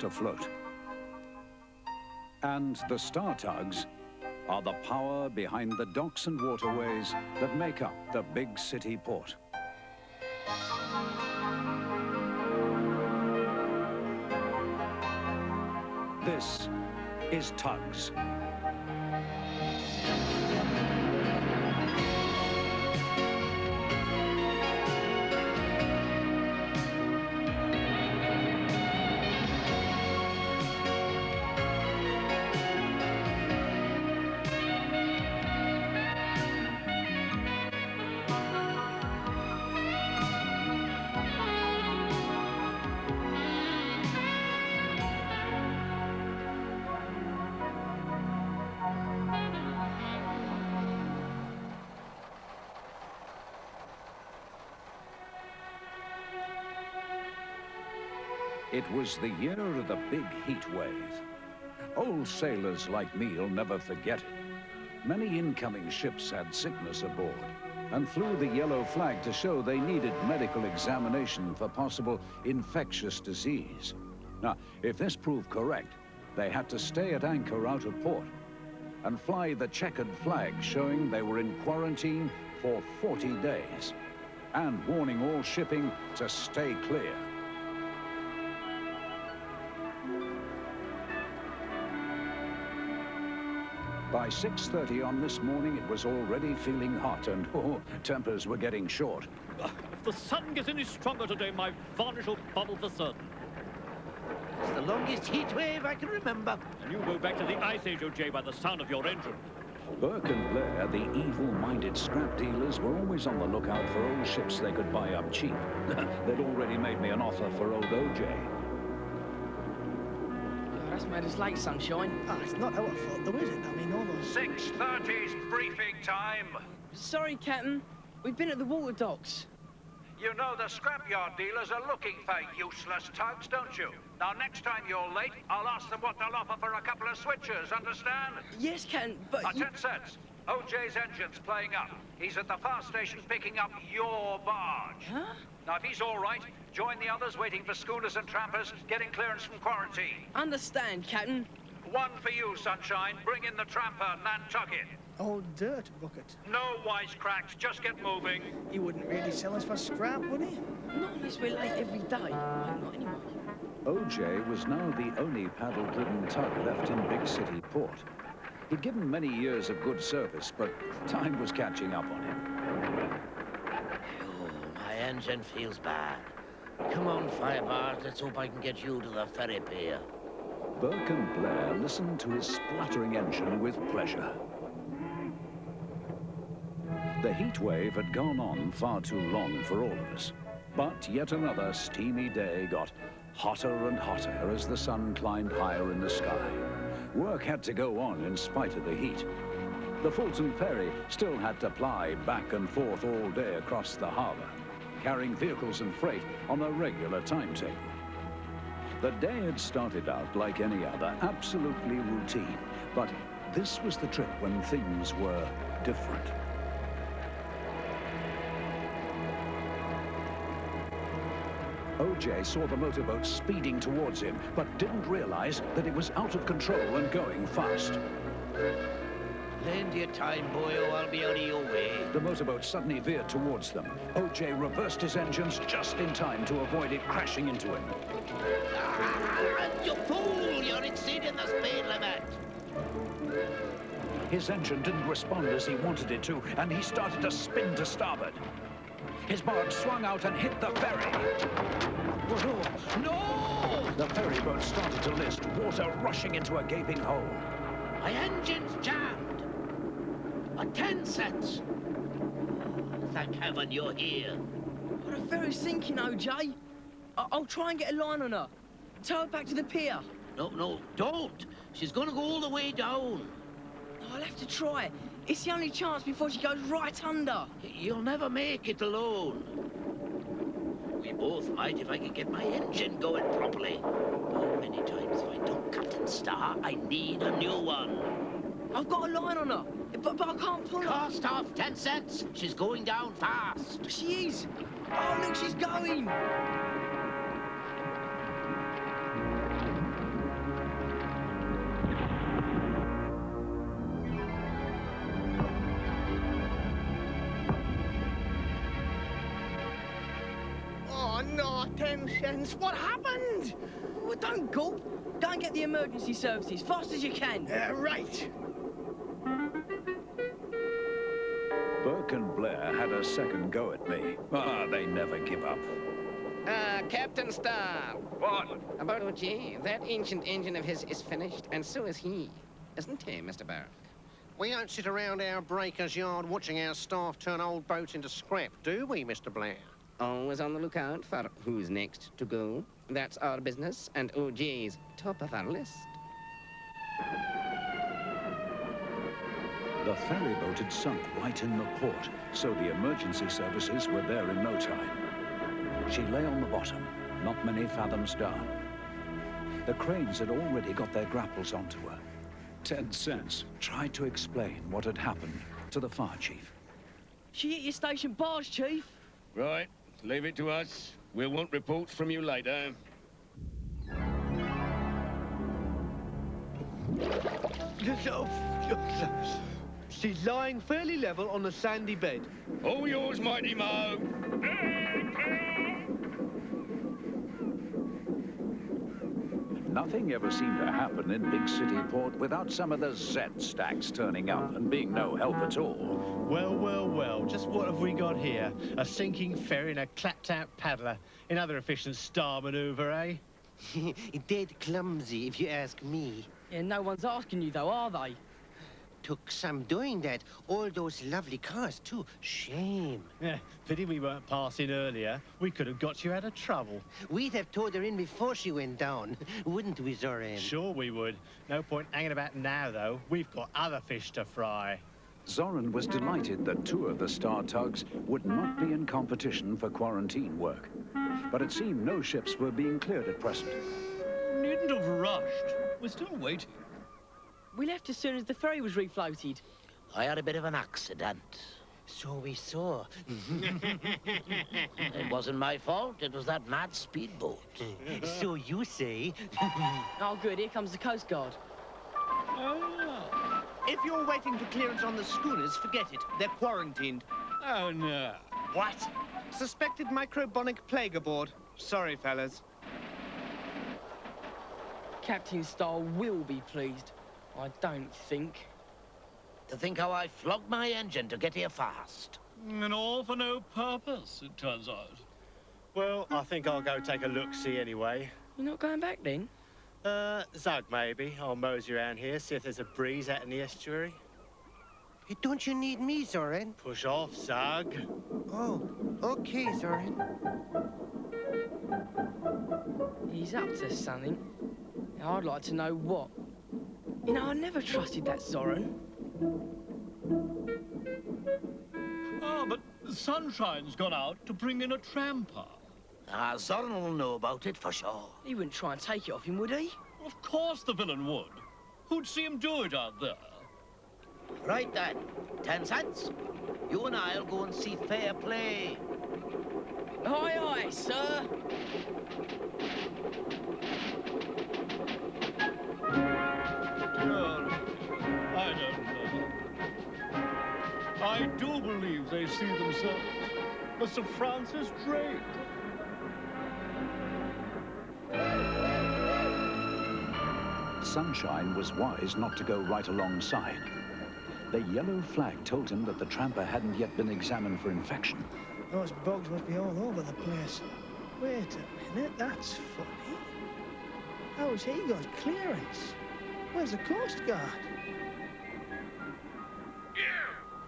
afloat. And the star tugs are the power behind the docks and waterways that make up the big city port. This is TUGS. It was the year of the big heat wave. Old sailors like me'll never forget it. Many incoming ships had sickness aboard and flew the yellow flag to show they needed medical examination for possible infectious disease. Now, if this proved correct, they had to stay at anchor out of port and fly the checkered flag showing they were in quarantine for 40 days and warning all shipping to stay clear. By 6:30 on this morning, it was already feeling hot and tempers were getting short. If the sun gets any stronger today, my varnish will bubble for certain. It's the longest heat wave I can remember. And you go back to the Ice Age, O.J., by the sound of your engine. Burke and Blair, the evil-minded scrap dealers, were always on the lookout for old ships they could buy up cheap. They'd already made me an offer for old O.J. That's made us late, Sunshine. Ah, it's not our fault, though, is it? I mean, all those... 6:30's briefing time. Sorry, Captain. We've been at the water docks. You know the scrapyard dealers are looking for useless tugs, don't you? Now, next time you're late, I'll ask them what they'll offer for a couple of switches, understand? Yes, Captain, but 10 cents. OJ's engine's playing up. He's at the fast station picking up your barge. Huh? Now, if he's all right, join the others waiting for schooners and trampers getting clearance from quarantine. Understand, Captain. One for you, Sunshine. Bring in the tramper, Nantucket. Old dirt bucket. No wisecracks, just get moving. He wouldn't really sell us for scrap, would he? Not unless we're late every day. No, not anymore. OJ was now the only paddle-driven tug left in big city port. He'd given many years of good service, but time was catching up on him. My engine feels bad. Come on, Firebars, let's hope I can get you to the ferry pier. Burke and Blair listened to his spluttering engine with pleasure. The heat wave had gone on far too long for all of us, but yet another steamy day got hotter and hotter as the sun climbed higher in the sky. Work had to go on in spite of the heat. The Fulton Ferry still had to ply back and forth all day across the harbor, carrying vehicles and freight on a regular timetable. The day had started out like any other, absolutely routine, but this was the trip when things were different. OJ saw the motorboat speeding towards him, but didn't realize that it was out of control and going fast. Plenty of time, boyo. I'll be out of your way. The motorboat suddenly veered towards them. OJ reversed his engines just in time to avoid it crashing into him. Ah, you fool! You're exceeding the speed limit. His engine didn't respond as he wanted it to, and he started to spin to starboard. His barge swung out and hit the ferry. Whoa. No! The ferry boat started to list, water rushing into a gaping hole. My engine's jammed. 10 cents. Thank heaven you're here. But the ferry's sinking, OJ. I'll try and get a line on her. Tow her back to the pier. No, don't. She's gonna go all the way down. I'll have to try. It's the only chance before she goes right under. You'll never make it alone. We both might if I could get my engine going properly. How many times have I done Captain Star? I need a new one. I've got a line on her, but I can't pull her. Cost off 10 cents. She's going down fast. She is. Oh, look, she's going. 10 cents. What happened? Well, don't gulp. Go and get the emergency services, fast as you can. Right. Burke and Blair had a second go at me. They never give up. Captain Star. What? About OG, that ancient engine of his is finished, and so is he. Isn't he, Mr. Burke? We don't sit around our breaker's yard watching our staff turn old boats into scrap, do we, Mr. Blair? Always on the lookout for who's next to go. That's our business, and OJ's top of our list. The ferry boat had sunk right in the port, so the emergency services were there in no time. She lay on the bottom, not many fathoms down. The cranes had already got their grapples onto her. 10 cents tried to explain what had happened to the fire chief. She hit your station barge, Chief. Right, leave it to us. We'll want reports from you later. She's lying fairly level on the sandy bed. All yours, Mighty Mo. Nothing ever seemed to happen in big city port without some of the Z stacks turning up and being no help at all. Well, well, well, just what have we got here? A sinking ferry and a clapped-out paddler. Another efficient star maneuver, eh? Dead clumsy, if you ask me. Yeah, no one's asking you, though, are they? Took some doing that. All those lovely cars, too. Shame. Yeah, pity we weren't passing earlier. We could have got you out of trouble. We'd have towed her in before she went down, wouldn't we, Zoran? Sure we would. No point hanging about now, though. We've got other fish to fry. Zoran was delighted that 2 of the Star tugs would not be in competition for quarantine work. But it seemed no ships were being cleared at present. Needn't have rushed. We're still waiting. We left as soon as the ferry was refloated. I had a bit of an accident. So we saw. It wasn't my fault. It was that mad speedboat. So you say. Oh, good. Here comes the Coast Guard. If you're waiting for clearance on the schooners, forget it. They're quarantined. Oh, no. What? Suspected microbonic plague aboard. Sorry, fellas. Captain Star will be pleased. I don't think. To think how I flogged my engine to get here fast. And all for no purpose, it turns out. Well, I think I'll go take a look-see anyway. You're not going back, then? Zug, maybe. I'll mosey around here, see if there's a breeze out in the estuary. Don't you need me, Zoran? Push off, Zug. Oh, okay, Zoran. He's up to something. I'd like to know what. You know, I never trusted that Zoran. But Sunshine's gone out to bring in a tramper. Zoran will know about it for sure. He wouldn't try and take it off him, would he? Of course the villain would. Who'd see him do it out there? Right then, 10 cents. You and I'll go and see fair play. Aye, aye, sir. Well, I don't know. I do believe they see themselves as Sir Francis Drake. Sunshine was wise not to go right alongside. The yellow flag told him that the tramper hadn't yet been examined for infection. Those bugs must be all over the place. Wait a minute, that's funny. How's he got clearance? Where's the Coast Guard? You!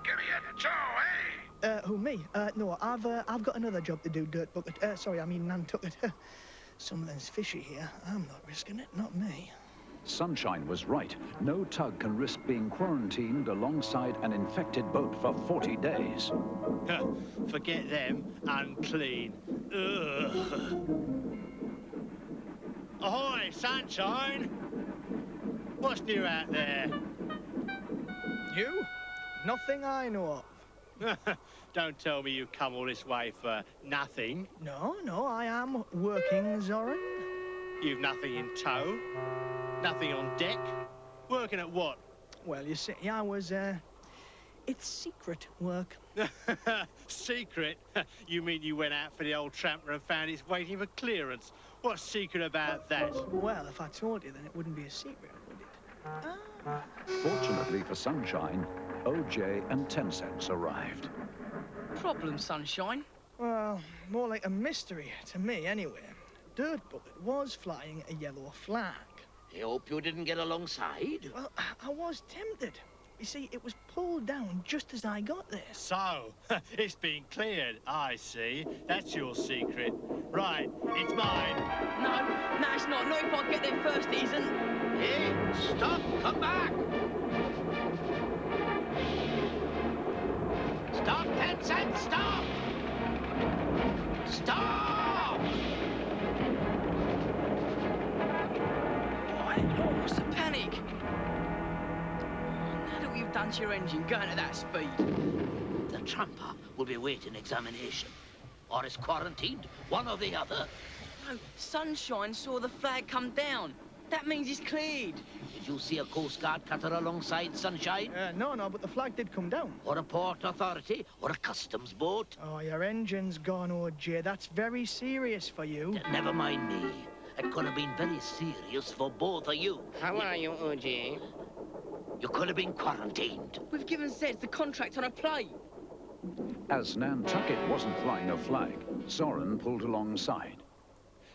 Give me a tow, eh? Who, me? No, I've got another job to do, Dirt Bucket. Sorry, I mean Nantucket. Something's fishy here. I'm not risking it, not me. Sunshine was right. No tug can risk being quarantined alongside an infected boat for 40 days. Forget them. Unclean. Ugh. Ahoy, Sunshine! What's new out there? You? Nothing I know of. Don't tell me you come all this way for nothing. No, I am working, Zoran. You've nothing in tow? Nothing on deck? Working at what? Well, you see, I was It's secret work. Secret? You mean you went out for the old tramper and found it's waiting for clearance? What's secret about that? Well, if I told you, then it wouldn't be a secret, would it? Ah. Fortunately for Sunshine, OJ and 10 Cents arrived. Problem, Sunshine? Well, more like a mystery to me, anyway. Dirt Bullet was flying a yellow flag. I hope you didn't get alongside. Well, I was tempted. You see, it was pulled down just as I got there. So, it's been cleared, I see. That's your secret. Right, it's mine. No, it's not. Not if I get there first, it isn't. Hey, stop! Come back! Stop, 10 Cents! Stop! Stop! What's the panic? Now that we've done to your engine going at that speed. The tramper will be waiting examination. Or is quarantined, one or the other. No, Sunshine saw the flag come down. That means it's cleared. Did you see a Coast Guard cutter alongside, Sunshine? No, but the flag did come down. Or a port authority? Or a customs boat? Oh, your engine's gone, OJ. That's very serious for you. Never mind me. It could have been very serious for both of you. How are you, OJ? You could have been quarantined. We've given Zed the contract on a plate. As Nantucket wasn't flying a flag, Zoran pulled alongside.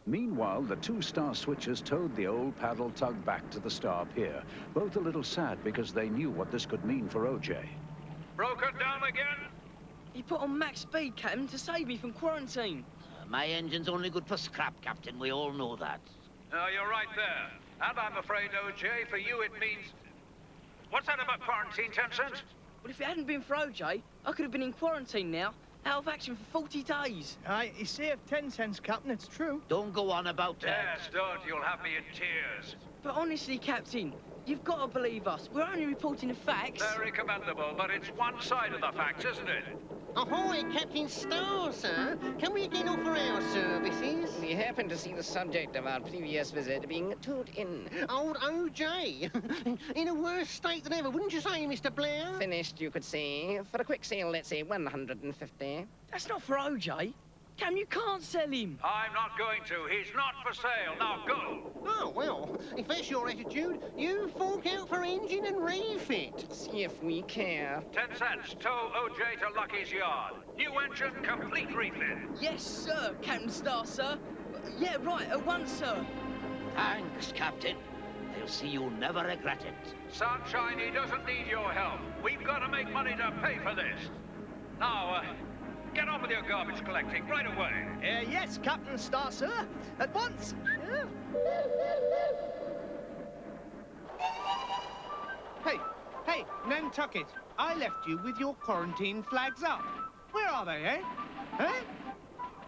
Meanwhile, the two star switchers towed the old paddle tug back to the Star Pier, both a little sad because they knew what this could mean for OJ. Broken down again? He put on max speed, Captain, to save me from quarantine. My engine's only good for scrap, Captain. We all know that. No, you're right there. And I'm afraid, OJ, for you it means... What's that about quarantine, 10 Cents? Well, if it hadn't been for OJ, I could have been in quarantine now, out of action for 40 days. Aye, he saved 10 cents, Captain, it's true. Don't go on about that. Yes, don't. You'll have me in tears. But honestly, Captain, you've got to believe us. We're only reporting the facts. Very commendable, but it's one side of the facts, isn't it? Ahoy, Captain Star, sir. Can we again offer our services? We happen to see the subject of our previous visit being towed in. Old OJ. In a worse state than ever, wouldn't you say, Mr. Blair? Finished, you could say. For a quick sale, let's say 150. That's not for OJ. Cam, you can't sell him. I'm not going to. He's not for sale. Now go. Oh, well, if that's your attitude, you fork out for engine and refit. See if we care. 10 cents. Tow OJ to Lucky's yard. New engine, complete refit. Yes, sir, Captain Star, sir. Yeah, right, at once, sir. Thanks, Captain. I'll see you never regret it. Sunshine, he doesn't need your help. We've got to make money to pay for this. Now, get on with your garbage collecting right away. Yes, Captain Star, sir. At once. Hey, Nantucket. I left you with your quarantine flags up. Where are they, eh? Eh?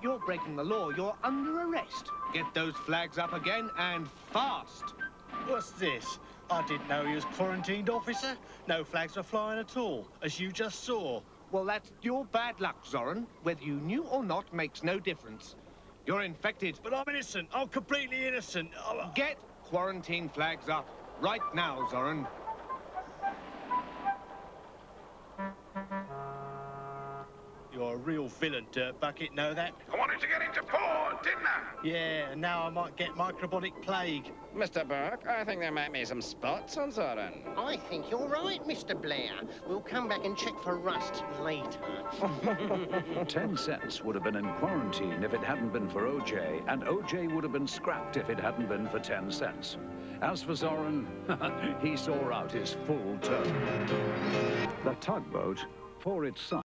You're breaking the law. You're under arrest. Get those flags up again, and fast. What's this? I didn't know he was quarantined, officer. No flags were flying at all, as you just saw. Well, that's your bad luck, Zoran. Whether you knew or not makes no difference. You're infected. But I'm innocent. I'm completely innocent. Get quarantine flags up right now, Zoran. You're a real villain, Dirt Bucket, know that? I wanted to get into port, didn't I? Yeah, and now I might get microbiotic plague. Mr. Burke, I think there might be some spots on Zoran. I think you're right, Mr. Blair. We'll come back and check for rust later. 10 cents would have been in quarantine if it hadn't been for OJ, and OJ would have been scrapped if it hadn't been for 10 cents. As for Zoran, he saw out his full term. The tugboat, for its size,